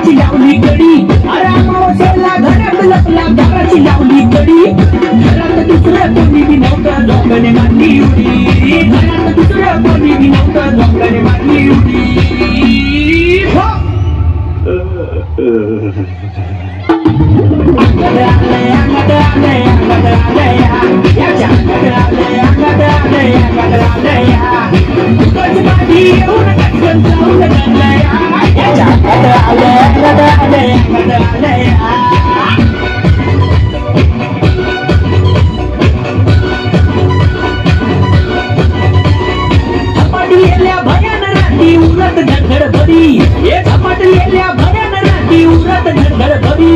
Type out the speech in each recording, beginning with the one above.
दाराची लावली कडी अरे अमावस्येला घरात लपला दाराची लावली कडी घरात दुसरं कोणी बी नव्हतं झोंबणे मारली उडी घरात दुसरं कोणी बी नव्हतं झोंबणे मारली उडी भयान राती उरत गडबडी भयान राती उरत गडबडी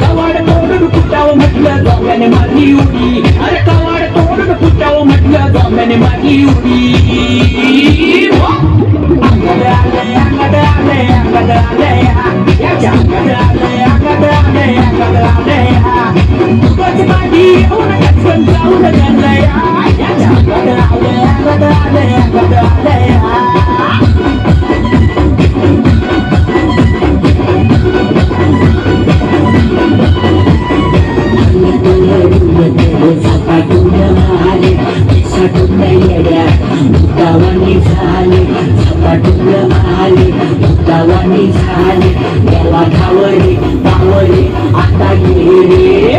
कवाड तोडून फुटावं म्हटलं झोंब्याने मारली उडी अरे कवाड तोडून फुटावं म्हटलं झोंब्याने मारली उडी अंगड आले अंगड आले अंगड आले याच्या अंगड आले अंगड आले अंगड आले तुझी माझी येऊन कचकन जाऊन गंडया याच्या अंगड आले अंगड आले अंगड आले देवा खावरे पावरे आता गेले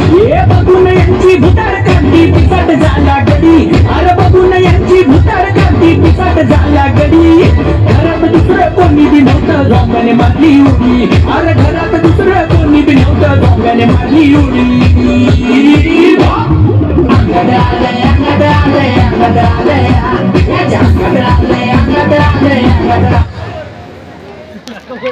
हे बघून यांची भुतार काढली पिसाट झाला गडी अरे बघून यांची भुतार काढली पिसाट झाला गडी घरात दुसरं कोणी बी नव्हतं झोंब्याने मारली उडी अरे घरात दुसरं कोणी बी नव्हतं झोंब्याने मारली उडी अंगड आले अंगड आले अंगड आले